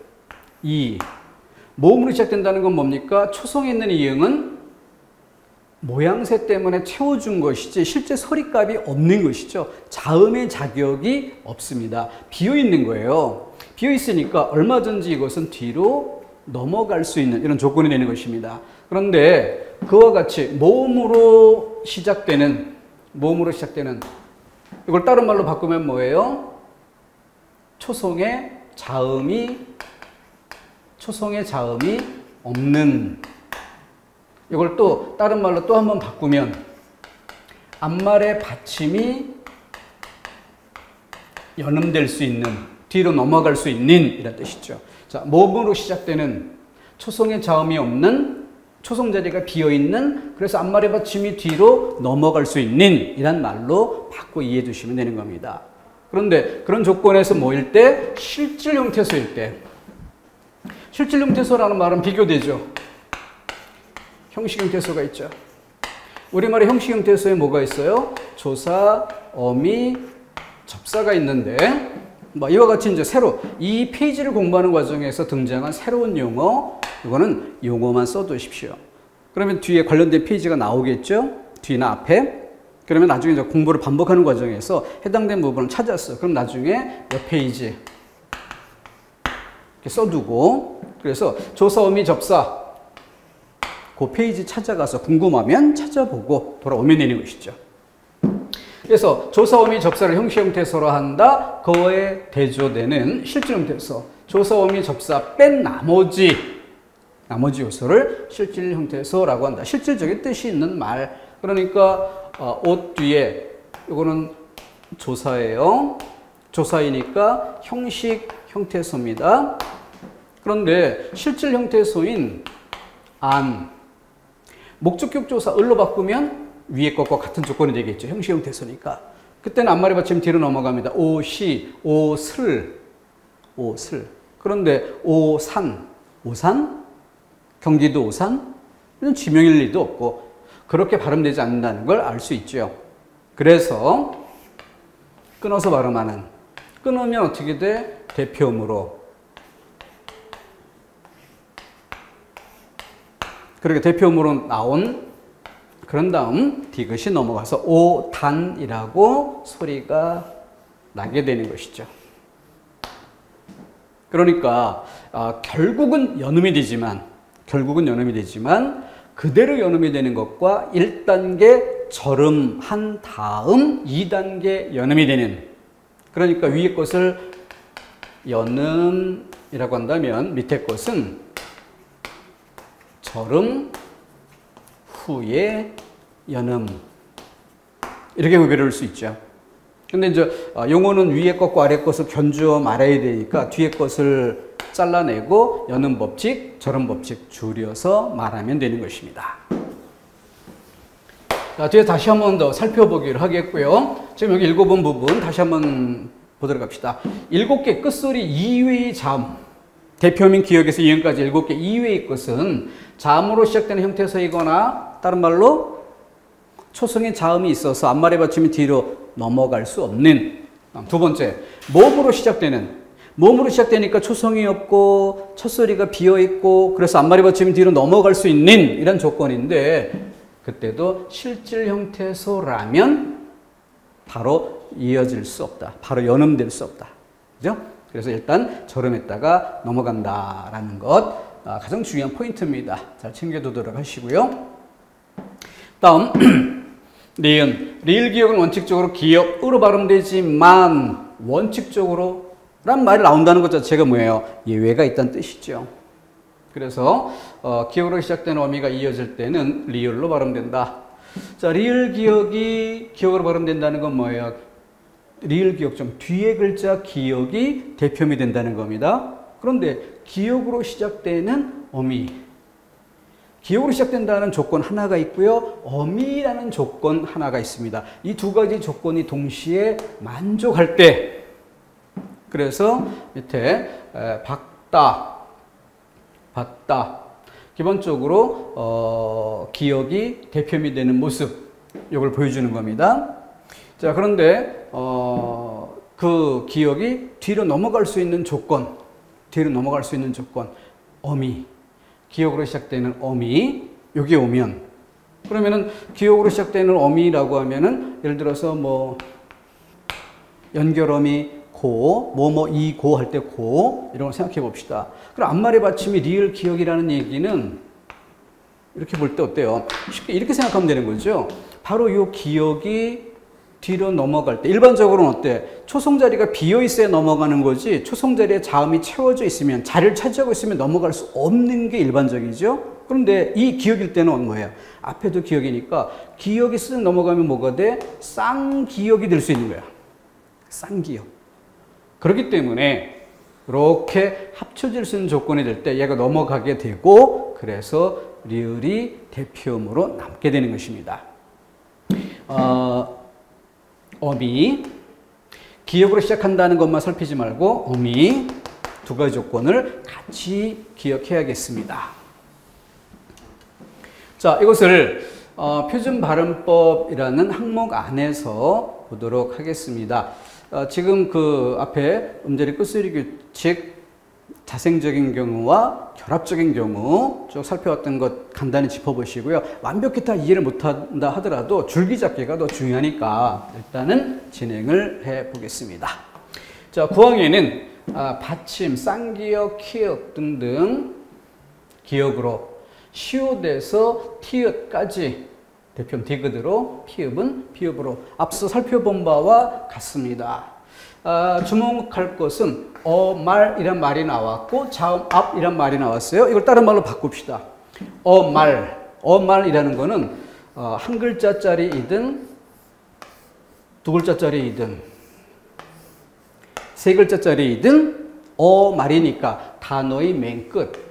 모음으로 시작된다는 건 뭡니까? 초성에 있는 이응은 모양새 때문에 채워준 것이지 실제 소리값이 없는 것이죠. 자음의 자격이 없습니다. 비어있는 거예요. 비어있으니까 얼마든지 이것은 뒤로 넘어갈 수 있는 이런 조건이 되는 것입니다. 그런데 그와 같이 모음으로 시작되는, 이걸 다른 말로 바꾸면 뭐예요? 초성에 자음이 없는, 이걸 또 다른 말로 또 한번 바꾸면 앞말의 받침이 연음될 수 있는, 뒤로 넘어갈 수 있는 이런 뜻이죠. 자, 모음으로 시작되는 초성에 자음이 없는, 초성 자리가 비어있는, 그래서 앞말의 받침이 뒤로 넘어갈 수 있는 이란 말로 바꿔 이해해 주시면 되는 겁니다. 그런데 그런 조건에서 뭐일 때? 실질 형태소일 때, 실질 형태소라는 말은 비교되죠. 형식 형태소가 있죠. 우리말의 형식 형태소에 뭐가 있어요? 조사, 어미, 접사가 있는데 뭐 이와 같이 이제 새로 이 페이지를 공부하는 과정에서 등장한 새로운 용어, 이거는 용어만 써두십시오. 그러면 뒤에 관련된 페이지가 나오겠죠? 뒤나 앞에. 그러면 나중에 이제 공부를 반복하는 과정에서 해당된 부분을 찾았어. 그럼 나중에 몇 페이지 이렇게 써두고, 그래서 조사, 어미, 접사 그 페이지 찾아가서 궁금하면 찾아보고 돌아오면 되는 것이죠. 그래서 조사, 어미, 접사를 형식 형태소로 한다. 그거에 대조되는 실질 형태소. 조사, 어미, 접사 뺀 나머지 요소를 실질 형태소라고 한다. 실질적인 뜻이 있는 말. 그러니까 옷 뒤에 이거는 조사예요. 조사이니까 형식 형태소입니다. 그런데 실질 형태소인 안, 목적격 조사 을로 바꾸면 위에 것과 같은 조건이 되겠죠. 형식 형태소니까. 그때는 앞말이 받침 뒤로 넘어갑니다. 옷이, 옷을. 그런데 오산, 경기도 오산? 이건 지명일 리도 없고 그렇게 발음되지 않는다는 걸 알 수 있죠. 그래서 끊어서 발음하는, 끊으면 어떻게 돼? 대표음으로. 그렇게 대표음으로 나온, 그런 다음 디귿이 넘어가서 오단이라고 소리가 나게 되는 것이죠. 그러니까 결국은 연음이 되지만 그대로 연음이 되는 것과 1단계 절음한 다음 2단계 연음이 되는, 그러니까 위에 것을 연음이라고 한다면 밑에 것은 절음 후에 연음, 이렇게 구별을 할 수 있죠. 근데 이제 용어는 위에 것과 아래 것을 견주어 말해야 되니까 뒤에 것을 잘라내고 연음 법칙, 절음 법칙 줄여서 말하면 되는 것입니다. 자, 뒤에 다시 한 번 더 살펴보기로 하겠고요. 지금 여기 읽어본 부분 다시 한번 보도록 합시다. 7개 끝소리 이외의 자음, 대표민 기억에서 이음까지 7개 이외의 것은 자음으로 시작되는 형태소이거나 다른 말로 초성의 자음이 있어서 앞말의 받침이 뒤로 넘어갈 수 없는. 두 번째, 모음으로 시작되니까 초성이 없고 첫소리가 비어있고 그래서 앞말의 받침이 뒤로 넘어갈 수 있는 이런 조건인데, 그때도 실질 형태소라면 바로 이어질 수 없다. 바로 연음될 수 없다. 그죠? 그래서 일단 절음했다가 넘어간다라는 것 가장 중요한 포인트입니다. 잘 챙겨두도록 하시고요. 다음 리은, 리을 기억은 원칙적으로 기억으로 발음되지만 원칙적으로 란 말이 나온다는 것 자체가 뭐예요? 예외가 있다는 뜻이죠. 그래서 기억으로 시작된 어미가 이어질 때는 리을로 발음된다. 자, 리을 기억이 기억으로 발음된다는 건 뭐예요? 리을 기억 중 뒤에 글자 기억이 대표음이 된다는 겁니다. 그런데 기억으로 시작되는 어미, 기억으로 시작된다는 조건 하나가 있고요. 어미라는 조건 하나가 있습니다. 이 두 가지 조건이 동시에 만족할 때, 그래서 밑에 봤다. 기본적으로 기억이 대표음이 되는 모습, 이걸 보여주는 겁니다. 자, 그런데 그 기억이 뒤로 넘어갈 수 있는 조건, 어미, 기억으로 시작되는 어미, 여기 오면, 그러면은 기억으로 시작되는 어미라고 하면은 예를 들어서 뭐 연결어미 고, 이고 할 때 고, 이런 걸 생각해 봅시다. 그럼 앞말의 받침이 리을 기억이라는 얘기는 이렇게 볼 때 어때요? 쉽게 이렇게 생각하면 되는 거죠. 바로 이 기억이 뒤로 넘어갈 때, 일반적으로는 어때? 초성 자리가 비어 있어야 넘어가는 거지, 초성 자리에 자음이 채워져 있으면, 자리를 차지하고 있으면 넘어갈 수 없는 게 일반적이죠. 그런데 이 기억일 때는 뭐예요? 앞에도 기억이니까 기억이 쓱 넘어가면 뭐가 돼? 쌍기억이 될 수 있는 거야. 쌍기억. 그렇기 때문에 이렇게 합쳐질 수 있는 조건이 될 때 얘가 넘어가게 되고, 그래서 리을이 대표음으로 남게 되는 것입니다. 어미, 기억으로 시작한다는 것만 살피지 말고 어미, 두 가지 조건을 같이 기억해야겠습니다. 자, 이것을 표준 발음법이라는 항목 안에서 보도록 하겠습니다. 지금 그 앞에 음절의 끝소리 규칙, 자생적인 경우와 결합적인 경우 쭉 살펴왔던 것 간단히 짚어보시고요. 완벽히 다 이해를 못한다 하더라도 줄기잡기가 더 중요하니까 일단은 진행을 해보겠습니다. 자, 9학년에는 받침, 쌍기역, 키역 등등 기역으로 시옷에서 티읕까지 대표음 디귿으로, 피읍은 비읍으로 앞서 살펴본 바와 같습니다. 주목할 것은 어말이란 말이 나왔고 자음 앞이란 말이 나왔어요. 이걸 다른 말로 바꿉시다. 어말이라는 거는 한 글자짜리이든 두 글자짜리이든 세 글자짜리이든 어말이니까 단어의 맨 끝.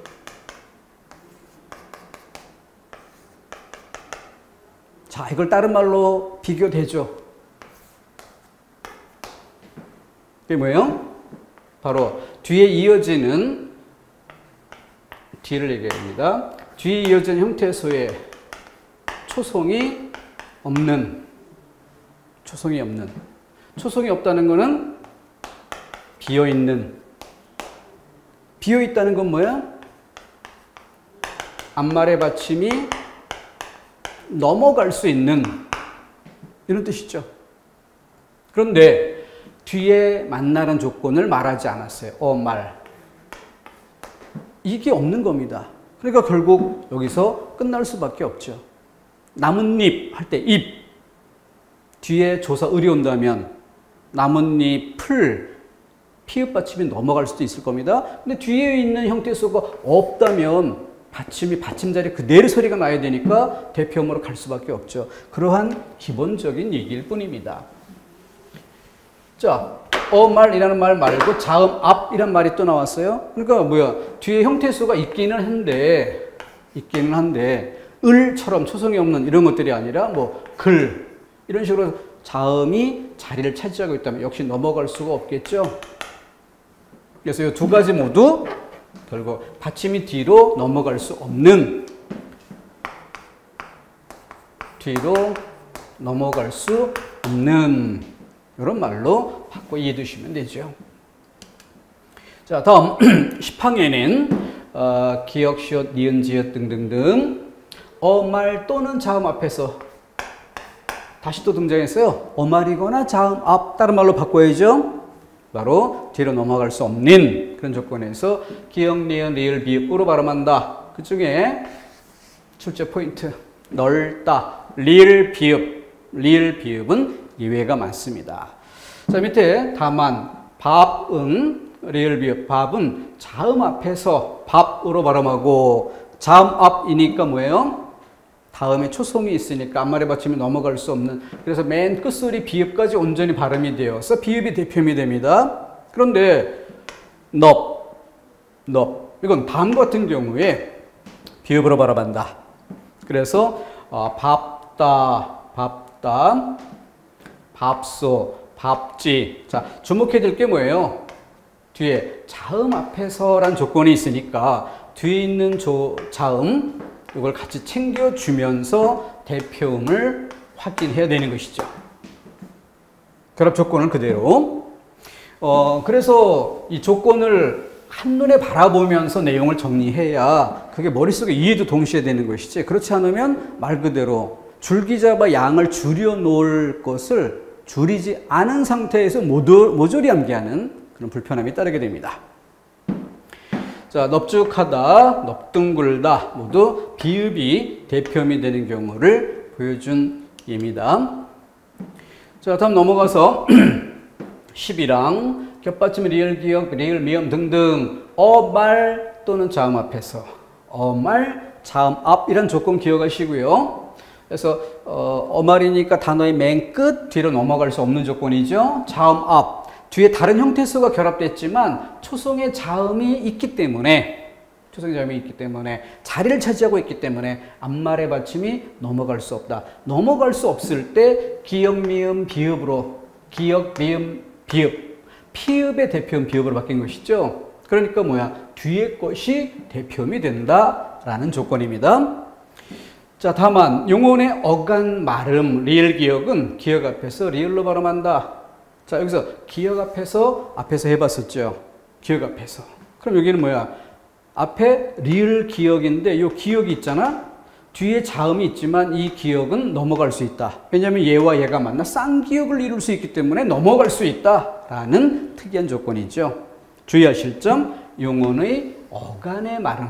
자, 이걸 다른 말로 비교되죠. 그게 뭐예요? 바로 뒤에 이어지는, 뒤를 얘기합니다. 뒤에 이어지는 형태소에 초성이 없는, 초성이 없다는 것은 비어있는, 비어있다는 건 뭐야? 앞말의 받침이 넘어갈 수 있는 이런 뜻이죠. 그런데 뒤에 만나는 조건을 말하지 않았어요. 어말. 이게 없는 겁니다. 그러니까 결국 여기서 끝날 수밖에 없죠. 나뭇잎 할 때 잎. 뒤에 조사 을이 온다면 나뭇잎을 피읍 받침이 넘어갈 수도 있을 겁니다. 근데 뒤에 있는 형태소가 없다면 받침이 받침자리 그대로 소리가 나야 되니까 대표음으로 갈 수밖에 없죠. 그러한 기본적인 얘기일 뿐입니다. 자, 어말이라는 말 말고 자음 앞이란 말이 또 나왔어요. 그러니까 뭐야? 뒤에 형태수가 있기는 한데 을처럼 초성이 없는 이런 것들이 아니라 뭐 글 이런 식으로 자음이 자리를 차지하고 있다면 역시 넘어갈 수가 없겠죠. 그래서 이 두 가지 모두 결국 받침이 뒤로 넘어갈 수 없는, 뒤로 넘어갈 수 없는 이런 말로 바꿔 이해해 두시면 되죠. 자, 다음 10항에는 기역, 시옷, 니은, 지읒 등등등 어말 또는 자음 앞에서 다시 또 등장했어요. 어말이거나 자음 앞, 다른 말로 바꿔야죠. 바로 뒤로 넘어갈 수 없는 그런 조건에서 기역, 니은, 리을, 비읍으로 발음한다. 그 중에 출제 포인트 넓다, 리을, 비읍은 예외가 많습니다. 자, 밑에 다만 밥은 리을, 비읍, 밥은 자음 앞에서 밥으로 발음하고 자음 앞이니까 뭐예요? 다음에 초성이 있으니까 앞말의 받침이 넘어갈 수 없는, 그래서 맨 끝소리 비읍까지 온전히 발음이 되어서 비읍이 대표음이 됩니다. 그런데 넙 이건 밤 같은 경우에 비읍으로 발음한다. 그래서 밥다, 밥소, 밥지. 자, 주목해야 될 게 뭐예요? 뒤에 자음 앞에서란 조건이 있으니까 뒤에 있는 자음 이걸 같이 챙겨주면서 대표음을 확인해야 되는 것이죠. 결합 조건은 그대로. 그래서 이 조건을 한눈에 바라보면서 내용을 정리해야 그게 머릿속에 이해도 동시에 되는 것이지, 그렇지 않으면 말 그대로 줄기 잡아 양을 줄여 놓을 것을 줄이지 않은 상태에서 모조리 암기하는 그런 불편함이 따르게 됩니다. 자, 넙죽하다, 넙둥굴다 모두 비읍이 대표음이 되는 경우를 보여준 예입니다. 자, 다음 넘어가서 10이랑 겹받침 리을, 기역, 리을, 미음 등등 어말 또는 자음 앞에서 어말, 자음 앞 이런 조건 기억하시고요. 그래서 어말이니까 단어의 맨 끝 뒤로 넘어갈 수 없는 조건이죠. 자음 앞. 뒤에 다른 형태수가 결합됐지만 초성의 자음이 있기 때문에 자리를 차지하고 있기 때문에 앞말의 받침이 넘어갈 수 없다. 넘어갈 수 없을 때 기역, 미음, 비읍으로 기역, 미음, 비읍, 피읍의 대표음 비읍으로 바뀐 것이죠. 그러니까 뭐야? 뒤에 것이 대표음이 된다라는 조건입니다. 자, 다만 용언의 어간 발음, 리을 기억은 기억 앞에서 리을로 발음한다. 자, 여기서 기억 앞에서 해봤었죠. 기억 앞에서. 그럼 여기는 뭐야? 앞에 리을 기억인데 이 기억이 있잖아. 뒤에 자음이 있지만 이 기억은 넘어갈 수 있다. 왜냐하면 얘와 얘가 만나 쌍기억을 이룰 수 있기 때문에 넘어갈 수 있다라는 특이한 조건이죠. 주의하실 점, 용언의 어간의 발음.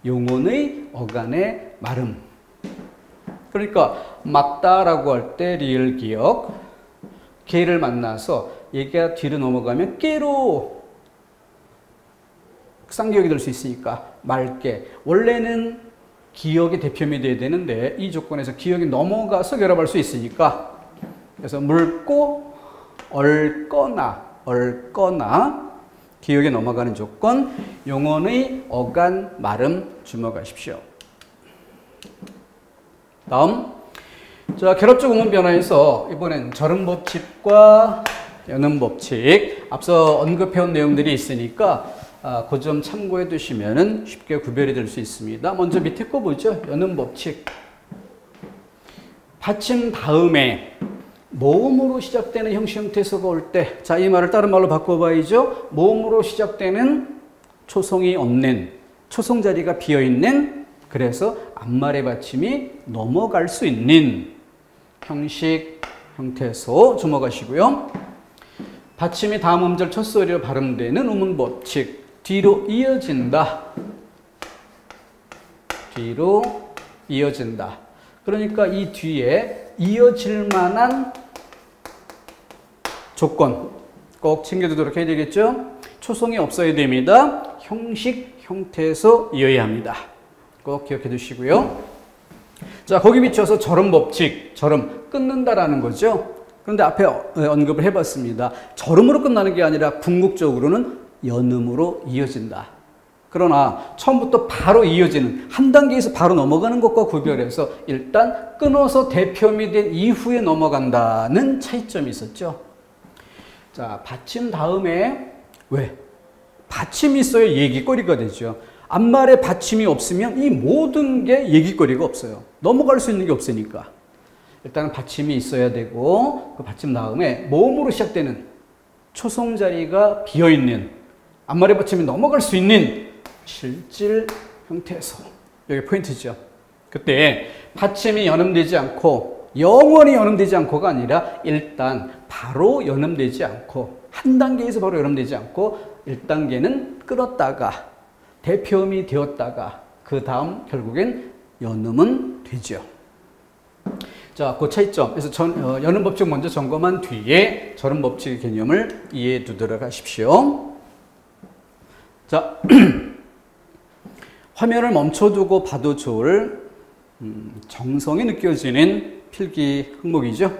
용언의 어간의 발음. 그러니까 맞다라고 할 때 리을 기억, 개를 만나서 얘가 뒤로 넘어가면 깨로 쌍기억이 될 수 있으니까 맑게. 원래는 기억이 대표음이 돼야 되는데 이 조건에서 기억이 넘어가서 결합할 수 있으니까 그래서 묽고 얽거나 기억이 넘어가는 조건, 용언의 어간 발음 주목하십시오. 다음, 자, 결합적 음운 변화에서 이번엔 절음 법칙과 연음 법칙, 앞서 언급해온 내용들이 있으니까 그 점 참고해 두시면 쉽게 구별이 될 수 있습니다. 먼저 밑에 거 보죠. 연음 법칙. 받침 다음에 모음으로 시작되는 형식 형태소가 올 때, 자, 이 말을 다른 말로 바꿔봐야죠. 모음으로 시작되는 초성이 없는, 초성 자리가 비어있는, 그래서 앞말의 받침이 넘어갈 수 있는 형식 형태소 주목하시고요. 받침이 다음 음절 첫 소리로 발음되는 음운 법칙. 뒤로 이어진다. 뒤로 이어진다. 그러니까 이 뒤에 이어질 만한 조건 꼭 챙겨두도록 해야 되겠죠? 초성이 없어야 됩니다. 형식, 형태에서 이어야 합니다. 꼭 기억해 두시고요. 자, 거기 비춰서 절음 법칙, 절음 끊는다라는 거죠. 그런데 앞에 언급을 해봤습니다. 절음으로 끝나는 게 아니라 궁극적으로는 연음으로 이어진다. 그러나 처음부터 바로 이어지는, 한 단계에서 바로 넘어가는 것과 구별해서 일단 끊어서 대표음이 된 이후에 넘어간다는 차이점이 있었죠. 자, 받침 다음에 왜? 받침이 있어야 얘기거리가 되죠. 앞말에 받침이 없으면 이 모든 게 얘기거리가 없어요. 넘어갈 수 있는 게 없으니까. 일단 받침이 있어야 되고 그 받침 다음에 모음으로 시작되는 초성 자리가 비어있는, 앞말의 받침이 넘어갈 수 있는 실질 형태에서, 여기 포인트죠. 그때 받침이 연음되지 않고 영원히 연음되지 않고가 아니라 일단 바로 연음되지 않고, 한 단계에서 바로 연음되지 않고 1단계는 끊었다가 대표음이 되었다가 그 다음 결국엔 연음은 되죠. 자, 그 차이점. 그래서 연음 법칙 먼저 점검한 뒤에 절음 법칙의 개념을 이해해 두도록 하십시오. 자, 화면을 멈춰두고 봐도 좋을 정성이 느껴지는 필기 항목이죠.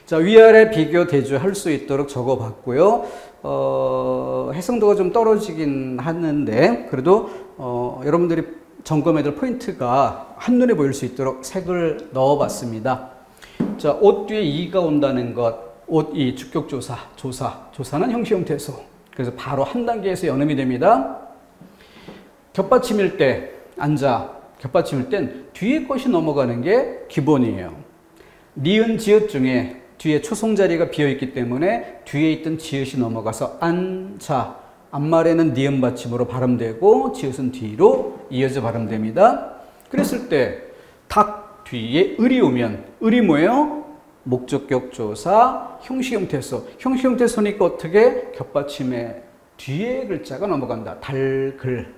자, 위아래 비교 대조할 수 있도록 적어봤고요. 해상도가 좀 떨어지긴 하는데 그래도 여러분들이 점검해야 될 포인트가 한눈에 보일 수 있도록 색을 넣어봤습니다. 자, 옷 뒤에 이가 온다는 것, 옷 이 주격조사, 조사는 형식 형태소. 그래서 바로 한 단계에서 연음이 됩니다. 겹받침일 때, 겹받침일 땐 뒤에 것이 넘어가는 게 기본이에요. 니은, 지읒 중에 뒤에 초성 자리가 비어있기 때문에 뒤에 있던 지읒이 넘어가서 앉아. 앞말에는 니은 받침으로 발음되고 지읒은 뒤로 이어져 발음됩니다. 그랬을 때 닭 뒤에 을이 오면, 을이 뭐예요? 목적격 조사, 형식 형태소. 형식 형태소니까 어떻게? 겹받침의 뒤에 글자가 넘어간다. 달글.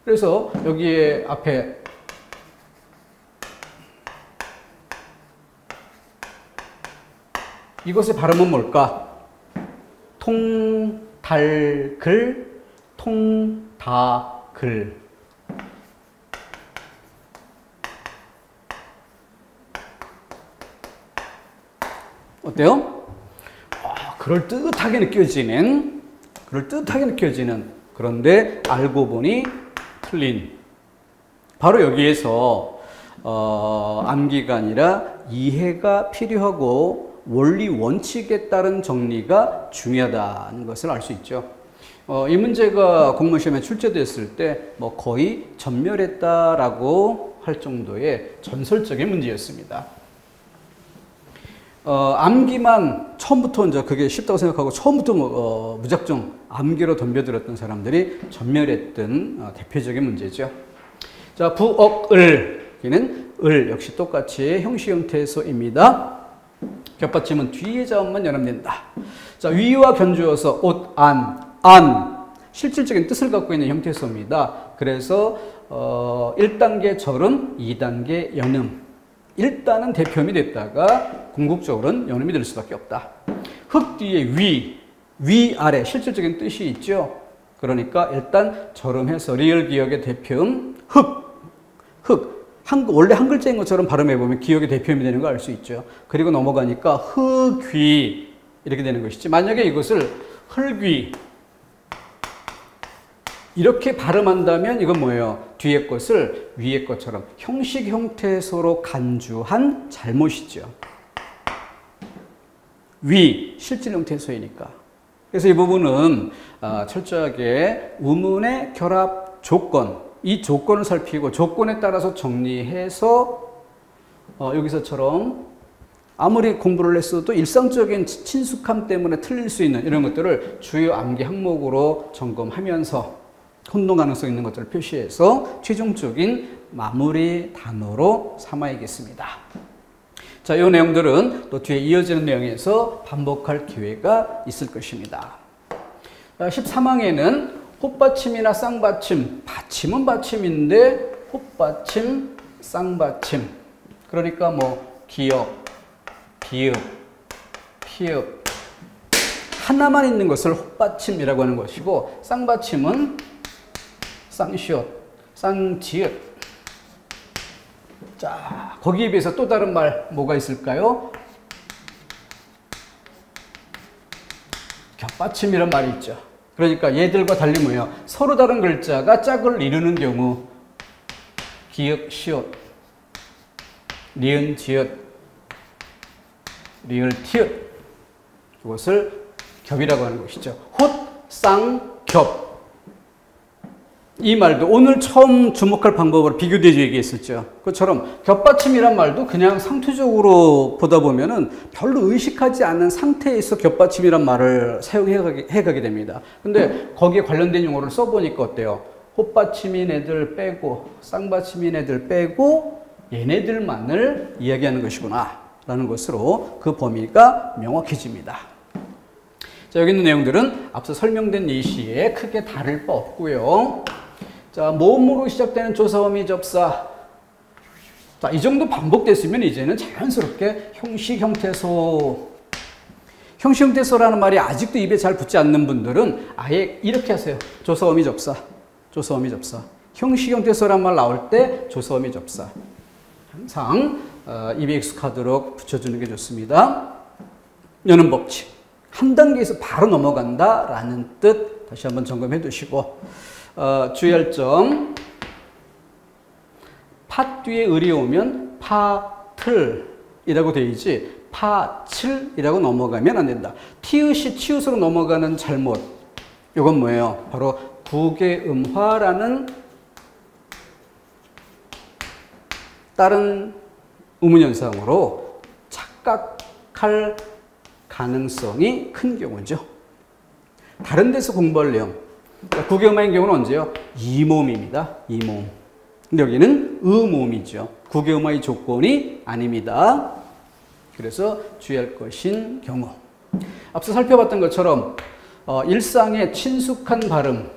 그래서 여기에 앞에 이것의 발음은 뭘까? 통달글, 통다글. 어때요? 그럴듯하게 느껴지는, 그런데 알고 보니 틀린. 바로 여기에서 암기가 아니라 이해가 필요하고 원리 원칙에 따른 정리가 중요하다는 것을 알 수 있죠. 이 문제가 공무원 시험에 출제됐을 때 뭐 거의 전멸했다라고 할 정도의 전설적인 문제였습니다. 암기만 처음부터 이제 그게 쉽다고 생각하고 처음부터 무작정 암기로 덤벼들었던 사람들이 전멸했던 대표적인 문제죠. 자, 부억을, 여기는 을 역시 똑같이 형식 형태소입니다. 겹받침은 뒤에 자음만 연음된다. 자, 위와 견주어서 옷, 안 실질적인 뜻을 갖고 있는 형태소입니다. 그래서 1단계 절음, 2단계 연음. 1단은 대표음이 됐다가 궁극적으로는 연음이 될 수밖에 없다. 흙 뒤에 위 아래 실질적인 뜻이 있죠. 그러니까 일단 절음해서 리을 기역의 대표음 흙. 원래 한 글자인 것처럼 발음해보면 기역의 대표음이 되는 거 알 수 있죠. 그리고 넘어가니까 흙위 이렇게 되는 것이지. 만약에 이것을 흙위 이렇게 발음한다면 이건 뭐예요? 뒤에 것을 위에 것처럼 형식 형태소로 간주한 잘못이죠. 위, 실질 형태소이니까. 그래서 이 부분은 철저하게 우문의 결합 조건, 이 조건을 살피고 조건에 따라서 정리해서 여기서처럼 아무리 공부를 했어도 일상적인 친숙함 때문에 틀릴 수 있는 이런 것들을 주요 암기 항목으로 점검하면서 혼동 가능성 있는 것들을 표시해서 최종적인 마무리 단어로 삼아야겠습니다. 자, 이 내용들은 또 뒤에 이어지는 내용에서 반복할 기회가 있을 것입니다. 13항에는 헛받침이나 쌍받침, 받침은 받침인데 헛받침, 쌍받침. 그러니까 뭐 기역, 비읍, 피읍 하나만 있는 것을 헛받침이라고 하는 것이고 쌍받침은 쌍시옷, 쌍지읒. 자, 거기에 비해서 또 다른 말 뭐가 있을까요? 겹받침이란 말이 있죠. 그러니까 얘들과 달리 뭐예요? 서로 다른 글자가 짝을 이루는 경우 기역, 시옷, 니은, 지읒, 리을, 티읒 이것을 겹이라고 하는 것이죠. 헛, 쌍, 겹. 이 말도 오늘 처음 주목할 방법으로 비교대조 얘기했었죠. 그것처럼 겹받침이란 말도 그냥 상투적으로 보다 보면은 별로 의식하지 않는 상태에서 겹받침이란 말을 사용해 가게 됩니다. 근데 거기에 관련된 용어를 써보니까 어때요? 헛받침인 애들 빼고 쌍받침인 애들 빼고 얘네들만을 이야기하는 것이구나 라는 것으로 그 범위가 명확해집니다. 자, 여기 있는 내용들은 앞서 설명된 예시에 크게 다를 바 없고요. 자, 모음으로 시작되는 조사어미 접사. 자, 이 정도 반복됐으면 이제는 자연스럽게 형식 형태소. 형식 형태소라는 말이 아직도 입에 잘 붙지 않는 분들은 아예 이렇게 하세요. 조사어미 접사. 조사어미 접사. 형식 형태소란 말 나올 때 조사어미 접사. 항상 입에 익숙하도록 붙여주는 게 좋습니다. 여는 법칙. 한 단계에서 바로 넘어간다라는 뜻 다시 한번 점검해 두시고 주의할 점 파 뒤에 을이 오면 파틀이라고 되어 있지 파칠이라고 넘어가면 안 된다. 티읕이 치읓으로 넘어가는 잘못 이건 뭐예요? 바로 부계음화라는 다른 우문현상으로 착각할 가능성이 큰 경우죠. 다른 데서 공부할 내용. 구개음화인 경우는 언제요? 이모음입니다. 이모음. 근데 여기는 의모음이죠. 구개음화의 조건이 아닙니다. 그래서 주의할 것인 경우. 앞서 살펴봤던 것처럼 일상의 친숙한 발음.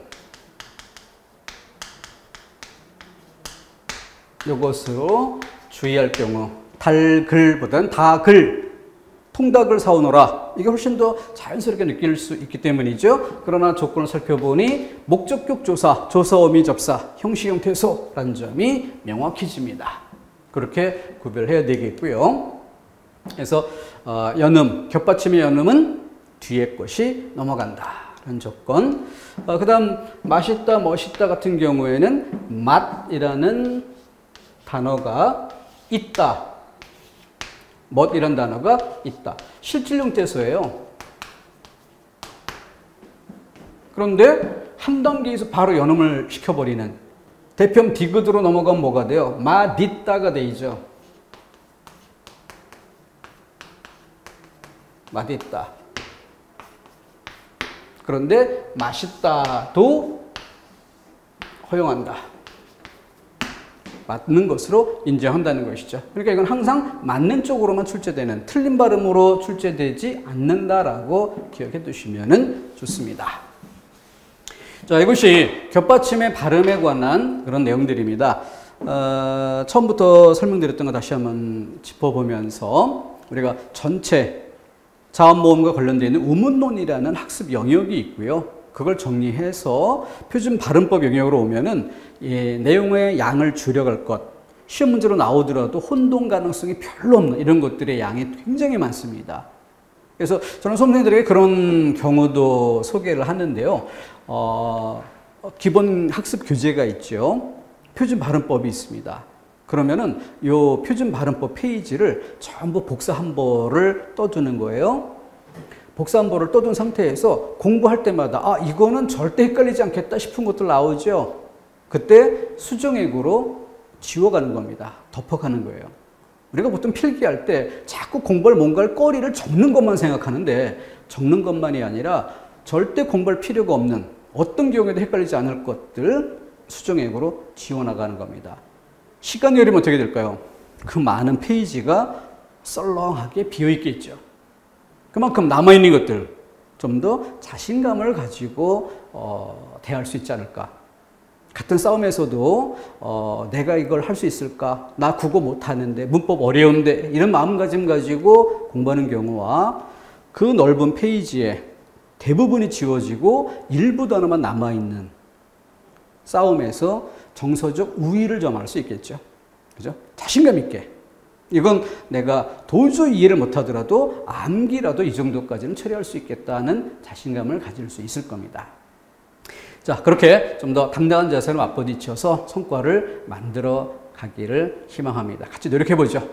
이것으로 주의할 경우. 달글보다는 다글. 통닭을 사오너라. 이게 훨씬 더 자연스럽게 느낄 수 있기 때문이죠. 그러나 조건을 살펴보니 목적격 조사, 조사어미 접사, 형식 형태소라는 점이 명확해집니다. 그렇게 구별해야 되겠고요. 그래서 연음, 겹받침의 연음은 뒤에 것이 넘어간다라는 조건. 그 다음 맛있다, 멋있다 같은 경우에는 맛이라는 단어가 있다. 멋이란 단어가 있다. 실질 형태소예요. 그런데 한 단계에서 바로 연음을 시켜버리는 대표음 디귿으로 넘어가면 뭐가 돼요? 마디따가 되죠. 마디따. 그런데 맛있다도 허용한다. 맞는 것으로 인정한다는 것이죠. 그러니까 이건 항상 맞는 쪽으로만 출제되는, 틀린 발음으로 출제되지 않는다라고 기억해 두시면 좋습니다. 자, 이것이 겹받침의 발음에 관한 그런 내용들입니다. 처음부터 설명드렸던 거 다시 한번 짚어보면서 우리가 전체 자음모음과 관련되어 있는 우문론이라는 학습 영역이 있고요. 그걸 정리해서 표준 발음법 영역으로 오면은 내용의 양을 줄여갈 것, 시험 문제로 나오더라도 혼동 가능성이 별로 없는 이런 것들의 양이 굉장히 많습니다. 그래서 저는 수험생들에게 그런 경우도 소개를 하는데요. 기본 학습 교재가 있죠. 표준 발음법이 있습니다. 그러면은 요 표준 발음법 페이지를 전부 복사 한 벌을 떠두는 거예요. 복사 한 벌을 떠둔 상태에서 공부할 때마다 이거는 절대 헷갈리지 않겠다 싶은 것들 나오죠. 그때 수정액으로 지워가는 겁니다. 덮어가는 거예요. 우리가 보통 필기할 때 자꾸 공부할 뭔가를 거리를 적는 것만 생각하는데 적는 것만이 아니라 절대 공부할 필요가 없는 어떤 경우에도 헷갈리지 않을 것들 수정액으로 지워나가는 겁니다. 시간이 흐르면 어떻게 될까요? 그 많은 페이지가 썰렁하게 비어있겠죠. 그만큼 남아있는 것들 좀 더 자신감을 가지고 대할 수 있지 않을까. 같은 싸움에서도 내가 이걸 할 수 있을까? 나 국어 못하는데 문법 어려운데 이런 마음가짐 가지고 공부하는 경우와 그 넓은 페이지에 대부분이 지워지고 일부 단어만 남아있는 싸움에서 정서적 우위를 점할 수 있겠죠. 그죠? 자신감 있게. 이건 내가 도저히 이해를 못하더라도 암기라도 이 정도까지는 처리할 수 있겠다는 자신감을 가질 수 있을 겁니다. 자, 그렇게 좀 더 당당한 자세로 맞부딪혀서 성과를 만들어 가기를 희망합니다. 같이 노력해 보죠.